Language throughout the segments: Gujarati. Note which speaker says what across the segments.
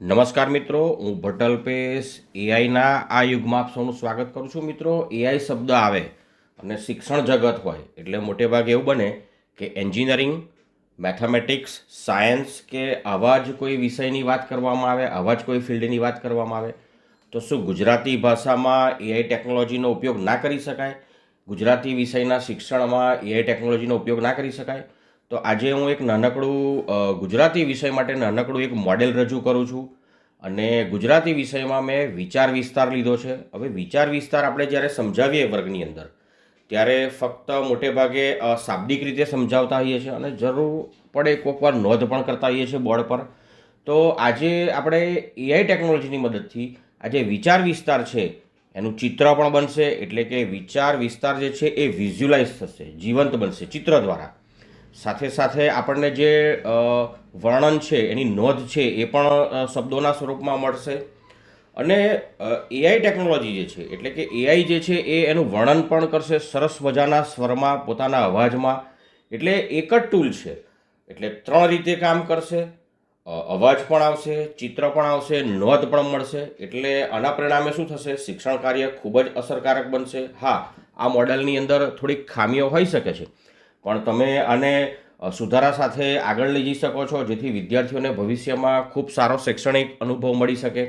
Speaker 1: નમસ્કાર મિત્રો, હું ભટ્ટ અલ્પેશ એઆઈના આ યુગમાં આપ સૌનું સ્વાગત કરું છું. મિત્રો, એઆઈ શબ્દ આવે અને શિક્ષણ જગત હોય એટલે મોટે ભાગે એવું બને કે એન્જિનિયરિંગ, મેથેમેટિક્સ, સાયન્સ કે આવા જ કોઈ વિષયની વાત કરવામાં આવે, આવા જ કોઈ ફિલ્ડની વાત કરવામાં આવે તો શું ગુજરાતી ભાષામાં એઆઈ ટેકનોલોજીનો ઉપયોગ ના કરી શકાય? ગુજરાતી વિષયના શિક્ષણમાં એઆઈ ટેકનોલોજીનો ઉપયોગ ના કરી શકાય? તો આજે હું એક નાનકડું ગુજરાતી વિષય માટે નાનકડું એક મોડેલ રજૂ કરું છું. અને ગુજરાતી વિષયમાં મેં વિચાર વિસ્તાર લીધો છે. હવે વિચાર વિસ્તાર આપણે જ્યારે સમજાવીએ વર્ગની અંદર ત્યારે ફક્ત મોટે ભાગે શાબ્દિક રીતે સમજાવતા હોઈએ છીએ અને જરૂર પડે કોઈક વાર નોંધ પણ કરતા હોઈએ છીએ બોર્ડ પર. તો આજે આપણે એઆઈ ટેકનોલોજીની મદદથી આજે વિચાર વિસ્તાર છે એનું ચિત્ર પણ બનશે, એટલે કે વિચાર વિસ્તાર જે છે એ વિઝ્યુલાઇઝ થશે, જીવંત બનશે ચિત્ર દ્વારા. સાથે સાથે આપણને જે વર્ણન છે એની નોંધ છે એ પણ શબ્દોના સ્વરૂપમાં મળશે. અને એઆઈ ટેકનોલોજી જે છે એટલે કે એઆઈ જે છે એ એનું વર્ણન પણ કરશે સરસ મજાના સ્વરમાં, પોતાના અવાજમાં. એટલે એક જ ટૂલ છે, એટલે 3 રીતે કામ કરશે. અવાજ પણ આવશે, ચિત્ર પણ આવશે, નોંધ પણ મળશે. એટલે આના પરિણામે શું થશે? શિક્ષણ કાર્ય ખૂબ જ અસરકારક બનશે. હા, આ મોડેલની અંદર થોડીક ખામીઓ હોઈ શકે છે, પણ તમે આને સુધારા સાથે આગળ લઈ જઈ શકો છો, જેથી વિદ્યાર્થીઓને ભવિષ્યમાં ખૂબ સારો શૈક્ષણિક અનુભવ મળી શકે.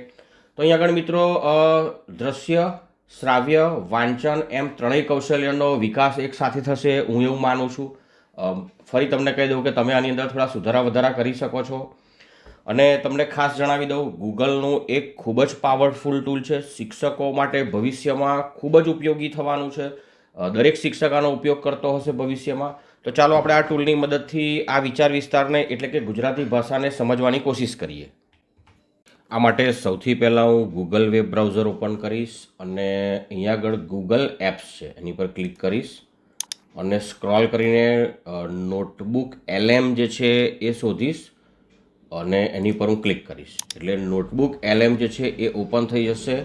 Speaker 1: તો અહીં આગળ મિત્રો દ્રશ્ય, શ્રાવ્ય, વાંચન એમ ત્રણેય કૌશલ્યનો વિકાસ એક સાથે થશે, હું એવું માનું છું. ફરી તમને કહી દઉં કે તમે આની અંદર થોડા સુધારા વધારા કરી શકો છો. અને તમને ખાસ જણાવી દઉં, ગૂગલનું એક ખૂબ જ પાવરફુલ ટૂલ છે, શિક્ષકો માટે ભવિષ્યમાં ખૂબ જ ઉપયોગી થવાનું છે. દરેક શિક્ષક આનો ઉપયોગ કરતો હશે ભવિષ્યમાં. તો ચાલો આપણે આ ટૂલની મદદથી આ વિચાર વિસ્તારને એટલે કે ગુજરાતી ભાષાને સમજવાની કોશિશ કરીએ. આ માટે સૌથી પહેલાં હું ગૂગલ વેબ બ્રાઉઝર ઓપન કરીશ અને અહીંયા આગળ ગૂગલ એપ્સ છે એની પર ક્લિક કરીશ અને સ્ક્રોલ કરીને નોટબુક એલએમ જે છે એ શોધીશ અને એની પર હું ક્લિક કરીશ એટલે નોટબુક એલએમ જે છે એ ઓપન થઈ જશે.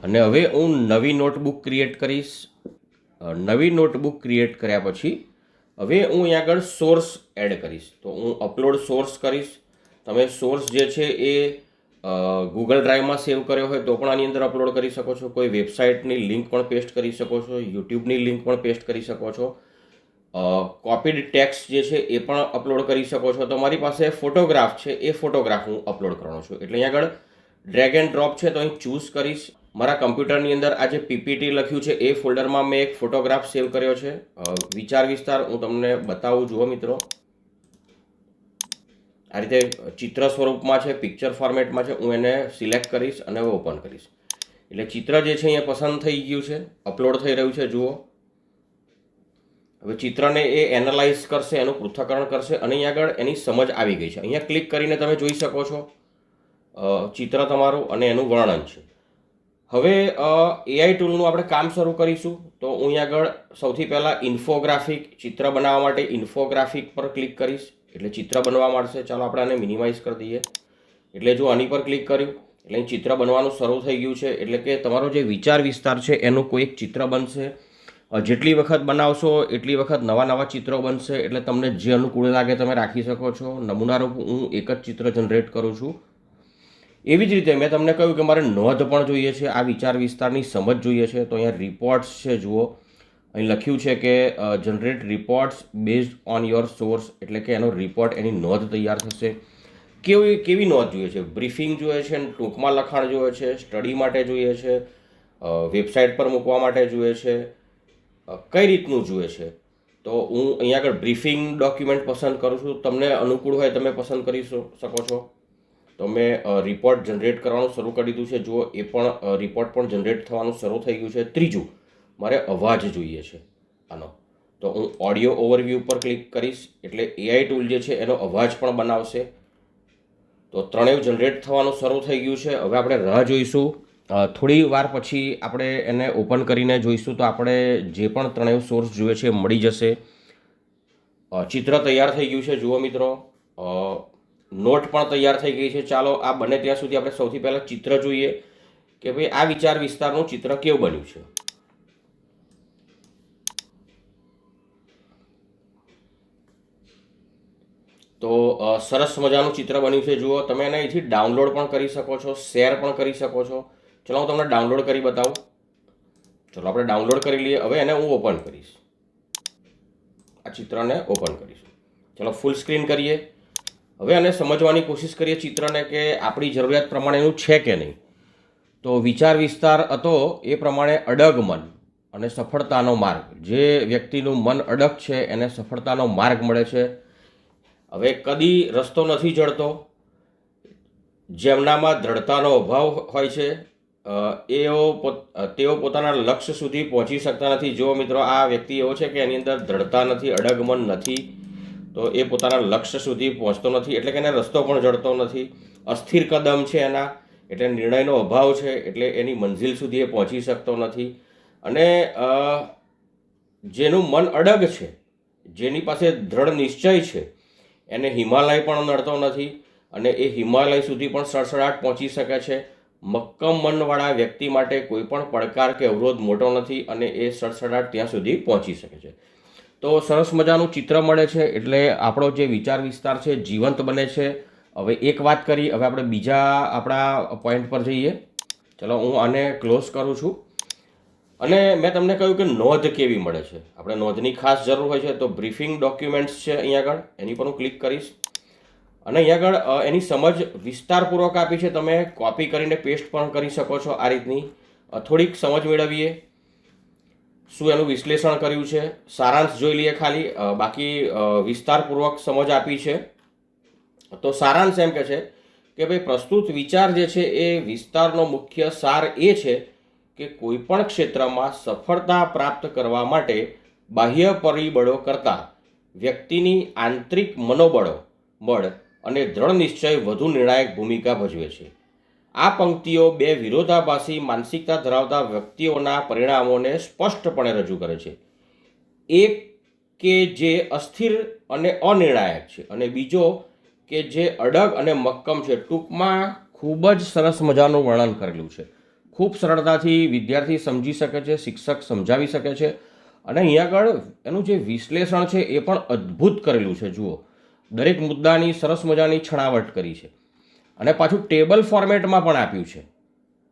Speaker 1: અને હવે હું નવી નોટબુક ક્રિએટ કરીશ. નવી નોટબુક ક્રિએટ કર્યા પછી હવે હું અહીંયા આગળ સોર્સ એડ કરીશ. તો હું અપલોડ સોર્સ કરીશ. તમે સોર્સ જે છે એ ગૂગલ ડ્રાઈવમાં સેવ કર્યો હોય તો પણ આની અંદર અપલોડ કરી શકો છો. કોઈ વેબસાઇટની લિંક પણ પેસ્ટ કરી શકો છો, યુટ્યુબની લિંક પણ પેસ્ટ કરી શકો છો. કોપીડ ટેક્સ્ટ જે છે એ પણ અપલોડ કરી શકો છો. તમારી પાસે ફોટોગ્રાફ છે એ ફોટોગ્રાફ હું અપલોડ કરવાનો છું. એટલે અહીંયા આગળ ડ્રેગ એન્ડ ડ્રોપ છે તો અહીં ચૂઝ કરીશ. મારા કમ્પ્યુટરની અંદર આ જે પીપીટી લખ્યું છે એ ફોલ્ડરમાં મેં એક ફોટોગ્રાફ સેવ કર્યો છે. વિચાર વિસ્તાર હું તમને બતાવું, જુઓ મિત્રો. આ રીતે ચિત્ર સ્વરૂપમાં છે, પિક્ચર ફોર્મેટમાં છે. હું એને સિલેક્ટ કરીશ અને ઓપન કરીશ એટલે ચિત્ર જે છે અહીંયા પસંદ થઈ ગયું છે, અપલોડ થઈ રહ્યું છે, જુઓ. હવે ચિત્રને એ એનાલાઇઝ કરશે, એનું પૃથ્થકરણ કરશે અને અહીંયા આગળ એની સમજ આવી ગઈ છે. અહીંયા ક્લિક કરીને તમે જોઈ શકો છો ચિત્ર તમારું અને એનું વર્ણન છે. હવે એઆઈ ટૂલનું આપણે કામ શરૂ કરીશું. તો હું અહીંયા આગળ સૌથી પહેલાં ઇન્ફોગ્રાફિક ચિત્ર બનાવવા માટે ઇન્ફોગ્રાફિક પર ક્લિક કરીશ એટલે ચિત્ર બનવા માંડશે. ચાલો આપણે આને મિનિમાઇઝ કરી દઈએ. એટલે જો આની પર ક્લિક કર્યું એટલે ચિત્ર બનવાનું શરૂ થઈ ગયું છે. એટલે કે તમારો જે વિચાર વિસ્તાર છે એનું કોઈ એક ચિત્ર બનશે. જેટલી વખત બનાવશો એટલી વખત નવા નવા ચિત્રો બનશે. એટલે તમને જે અનુકૂળ લાગે તમે રાખી શકો છો. નમૂનારૂપ હું એક જ ચિત્ર જનરેટ કરું છું. એવી જ રીતે મેં તમને કહ્યું કે મારે નોંધ પણ જોઈએ છે, આ વિચાર વિસ્તારની સમજ જોઈએ છે. તો અહીંયા રિપોર્ટ્સ છે, જુઓ. અહીં લખ્યું છે કે generate reports based on your source, એટલે કે એનો રિપોર્ટ, એની નોંધ તૈયાર થશે. કેવી નોંધ જોઈએ છે? બ્રીફિંગ જોઈએ છે, ટૂંકમાં લખાણ જોઈએ છે, સ્ટડી માટે જોઈએ છે, વેબસાઇટ પર મૂકવા માટે જોઈએ છે, કઈ રીતનું જોઈએ છે? તો હું અહીંયા આગળ બ્રીફિંગ ડોક્યુમેન્ટ પસંદ કરું છું. તમને અનુકૂળ હોય તમે પસંદ કરી શકો છો. તો મેં રિપોર્ટ જનરેટ કરવાનું શરૂ કરી દીધું છે, જુઓ. એ પણ રિપોર્ટ પણ જનરેટ થવાનું શરૂ થઈ ગયું છે. ત્રીજું, મારે અવાજ જોઈએ છે આનો. તો હું ઓડિયો ઓવરવ્યૂ પર ક્લિક કરીશ એટલે એઆઈ ટૂલ જે છે એનો અવાજ પણ બનાવશે. તો ત્રણેય જનરેટ થવાનું શરૂ થઈ ગયું છે. હવે આપણે રાહ જોઈશું. થોડી વાર પછી આપણે એને ઓપન કરીને જોઈશું તો આપણે જે પણ ત્રણેય સોર્સ જોઈએ છે મળી જશે. ચિત્ર તૈયાર થઈ ગયું છે, જુઓ મિત્રો. નોટ પણ તૈયાર થઈ ગઈ છે. ચાલો આ બને ત્યાં સુધી આપણે સૌથી પહેલાં ચિત્ર જોઈએ કે ભાઈ આ વિચાર વિસ્તારનું ચિત્ર કેવું બન્યું છે. તો સરસ મજાનું ચિત્ર બન્યું છે. જુઓ, તમે એને અહીંથી ડાઉનલોડ પણ કરી શકો છો, શેર પણ કરી શકો છો. ચલો હું તમને ડાઉનલોડ કરી બતાવું. ચલો આપણે ડાઉનલોડ કરી લઈએ. હવે એને હું ઓપન કરીશ. આ ચિત્રને ઓપન કરીશું. ચલો ફૂલ સ્ક્રીન કરીએ. હવે આને સમજવાની કોશિશ કરીએ ચિત્રને કે આપણી જરૂરિયાત પ્રમાણેનું છે કે નહીં. તો વિચાર વિસ્તાર હતો એ પ્રમાણે અડગ મન અને સફળતાનો માર્ગ. જે વ્યક્તિનું મન અડગ છે એને સફળતાનો માર્ગ મળે છે. હવે કદી રસ્તો નથી જડતો. જેમનામાં દ્રઢતાનો અભાવ હોય છે તેઓ પોતાના લક્ષ્ય સુધી પહોંચી શકતા નથી. જો મિત્રો, આ વ્યક્તિ એવો છે કે એની અંદર દ્રઢતા નથી, અડગ મન નથી, તો એ પોતાના લક્ષ્ય સુધી પહોંચતો નથી, એટલે કે એને રસ્તો પણ જડતો નથી. અસ્થિર કદમ છે એના, એટલે નિર્ણયનો અભાવ છે, એટલે એની મંઝિલ સુધી એ પહોંચી શકતો નથી. અને જેનું મન અડગ છે, જેની પાસે દ્રઢ નિશ્ચય છે, એને હિમાલય પણ નડતો નથી અને એ હિમાલય સુધી પણ સડસડાટ પહોંચી શકે છે. મક્કમ મનવાળા વ્યક્તિ માટે કોઈ પણ પડકાર કે અવરોધ મોટો નથી અને એ સડસડાટ ત્યાં સુધી પહોંચી શકે છે. તો સરસ મજાનું ચિત્ર મળે છે એટલે આપણો જે વિચાર વિસ્તાર છે જીવંત બને છે. હવે એક વાત કરી, હવે આપણે બીજા આપણા પોઈન્ટ પર જઈએ. ચલો હું આને ક્લોઝ કરું છું. અને મેં તમને કહ્યું કે નોંધ કેવી મળે છે. આપણે નોંધની ખાસ જરૂર હોય છે. તો બ્રીફિંગ ડોક્યુમેન્ટ્સ છે અહીંયા આગળ, એની પર હું ક્લિક કરીશ. અને અહીંયા આગળ એની સમજ વિસ્તારપૂર્વક આપી છે. તમે કોપી કરીને પેસ્ટ પણ કરી શકો છો. આ રીતની થોડીક સમજ મેળવીએ. શું એનું વિશ્લેષણ કર્યું છે, સારાંશ જોઈ લઈએ ખાલી. બાકી વિસ્તારપૂર્વક સમજ આપી છે. તો સારાંશ એમ કે છે કે ભાઈ પ્રસ્તુત વિચાર જે છે એ વિસ્તારનો મુખ્ય સાર એ છે કે કોઈ પણ ક્ષેત્રમાં સફળતા પ્રાપ્ત કરવા માટે બાહ્ય પરિબળો કરતાં વ્યક્તિની આંતરિક મનોબળ અને દ્રઢ નિશ્ચય વધુ નિર્ણાયક ભૂમિકા ભજવે છે. આ પંક્તિઓ બે વિરોધાભાસી માનસિકતા ધરાવતા વ્યક્તિઓના પરિણામોને સ્પષ્ટપણે રજૂ કરે છે. એક કે જે અસ્થિર અને અનિર્ણાયક છે, અને બીજો કે જે અડગ અને મક્કમ છે. ટૂંકમાં ખૂબ જ સરસ મજાનું વર્ણન કરેલું છે. ખૂબ સરળતાથી વિદ્યાર્થી સમજી શકે છે, શિક્ષક સમજાવી શકે છે. અને અહીંયા આગળ એનું જે વિશ્લેષણ છે એ પણ અદ્ભુત કરેલું છે. જુઓ, દરેક મુદ્દાની સરસ મજાની છણાવટ કરી છે અને પાછું ટેબલ ફોર્મેટમાં પણ આપ્યું છે.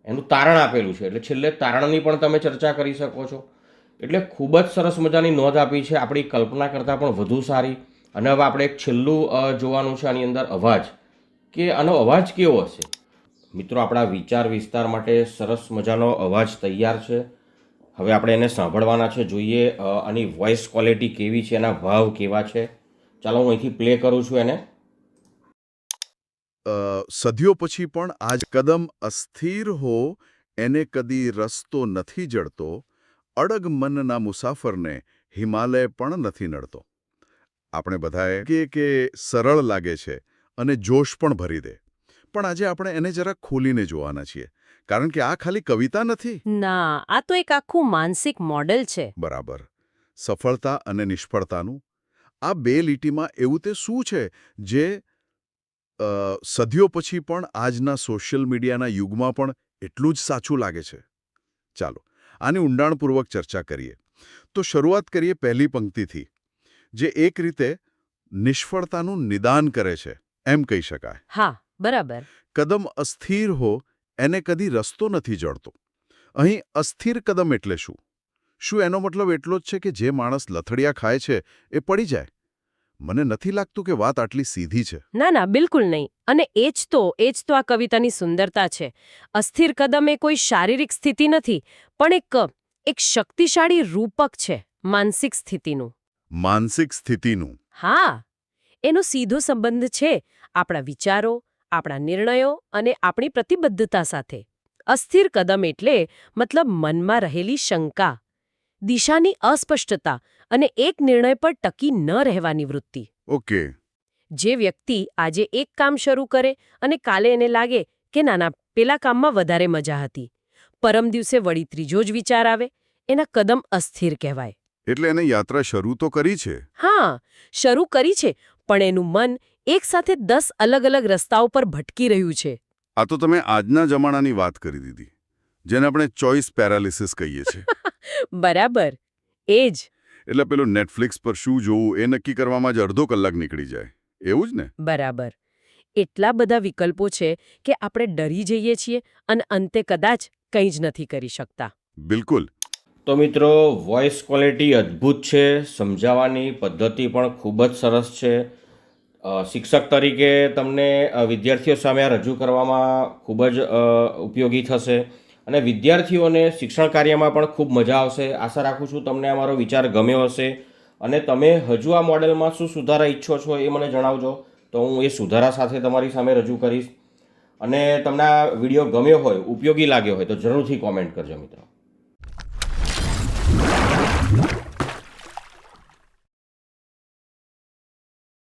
Speaker 1: એનું તારણ આપેલું છે, એટલે છેલ્લે તારણની પણ તમે ચર્ચા કરી શકો છો. એટલે ખૂબ જ સરસ મજાની નોંધ આપી છે, આપણી કલ્પના કરતાં પણ વધુ સારી. અને હવે આપણે એક છેલ્લું જોવાનું છે આની અંદર, અવાજ. કે આનો અવાજ કેવો હશે. મિત્રો, આપણા વિચાર વિસ્તાર માટે સરસ મજાનો અવાજ તૈયાર છે. હવે આપણે એને સાંભળવાના છે. જોઈએ આની વોઇસ ક્વોલિટી કેવી છે, એના ભાવ કેવા છે. ચાલો હું અહીંથી પ્લે કરું છું એને.
Speaker 2: સદીઓ પછી પણ આજ કદમ અસ્થિર હો એને કદી રસ્તો નથી જડતો, અડગ મનના મુસાફરને હિમાલય પણ નથી નડતો. આપણે બધાએ કે સરળ લાગે છે અને જોશ પણ ભરી દે, પણ આજે આપણે એને જરા ખોલીને જોવાના છીએ, કારણ કે આ ખાલી કવિતા નથી.
Speaker 3: ના, આ તો એક આખું માનસિક મોડેલ છે.
Speaker 2: બરાબર. સફળતા અને નિષ્ફળતાનું આ બે લીટીમાં એવું તે શું છે જે સદીઓ પછી પણ આજના સોશિયલ મીડિયાના યુગમાં પણ એટલું જ સાચું લાગે છે? ચાલો આની ઊંડાણપૂર્વક ચર્ચા કરીએ. તો શરૂઆત કરીએ પહેલી પંક્તિથી, જે એક રીતે નિષ્ફળતાનું નિદાન કરે છે એમ કહી શકાય.
Speaker 3: હા, બરાબર.
Speaker 2: કદમ અસ્થિર હો એને કદી રસ્તો નથી જડતો. અહીં અસ્થિર કદમ એટલે શું? શું એનો મતલબ એટલો જ છે કે જે માણસ લથડિયા ખાય છે એ પડી જાય? મને નથી લાગતું કે વાત આટલી સીધી છે.
Speaker 3: ના ના, બિલકુલ નહીં. અને એ જ તો આ કવિતાની સુંદરતા છે. અસ્થિર કદમ એ કોઈ શારીરિક સ્થિતિ નથી, પણ એક શક્તિશાળી રૂપક છે માનસિક સ્થિતિનું.
Speaker 2: માનસિક સ્થિતિનું?
Speaker 3: હા, એનો સીધો સંબંધ છે આપણા વિચારો, આપણા નિર્ણયો અને આપણી પ્રતિબદ્ધતા સાથે. અસ્થિર કદમ એટલે મતલબ મનમાં રહેલી શંકા, દિશાની અસ્પષ્ટતા અને એક નિર્ણય પર ટકી ન રહેવાની વૃત્તિ.
Speaker 2: ઓકે.
Speaker 3: જે વ્યક્તિ આજે એક કામ શરૂ કરે અને કાલે એને લાગે કે નાના, પેલા કામમાં વધારે મજા હતી, પરમ દિવસે વળી ત્રીજો જ વિચાર આવે, એના કદમ અસ્થિર કહેવાય.
Speaker 2: એટલે એને યાત્રા શરૂ તો કરી છે.
Speaker 3: હા, શરૂ કરી છે, પણ એનું મન એક સાથે 10 અલગ અલગ રસ્તાઓ પર ભટકી રહ્યું છે.
Speaker 2: આ તો તમે આજના જમાનાની વાત કરી દીધી, જેને આપણે ચોઇસ પેરાલિસિસ કહીએ છીએ.
Speaker 3: બરાબર, એ જ.
Speaker 2: એટલે પેલું નેટફ્લિક્સ પર શું જોવું એ નક્કી કરવામાં જ અડધો કલાક નીકળી જાય. એવું જ ને?
Speaker 3: બરાબર. એટલા બધા વિકલ્પો છે કે આપણે ડરી જઈએ છીએ અને અંતે કદાચ કંઈ જ નથી કરી શકતા.
Speaker 2: બિલકુલ.
Speaker 1: તો મિત્રો, વોઇસ ક્વોલિટી અદ્ભુત છે, સમજાવવાની પદ્ધતિ પણ ખૂબ જ સરસ છે. શિક્ષક તરીકે તમને વિદ્યાર્થીઓ સામે આ રજૂ કરવામાં ખૂબ જ ઉપયોગી થશે અને વિદ્યાર્થીઓને શિક્ષણ કાર્યમાં પણ ખૂબ મજા આવશે. આશા રાખું છું તમને આ મારો વિચાર ગમ્યો હશે અને તમે હજુ આ મોડેલમાં શું સુધારા ઈચ્છો છો એ મને જણાવજો, તો હું એ સુધારા સાથે તમારી સામે રજૂ કરીશ. અને તમને આ વિડીયો ગમ્યો હોય, ઉપયોગી લાગ્યો હોય તો જરૂરથી કોમેન્ટ કરજો મિત્રો.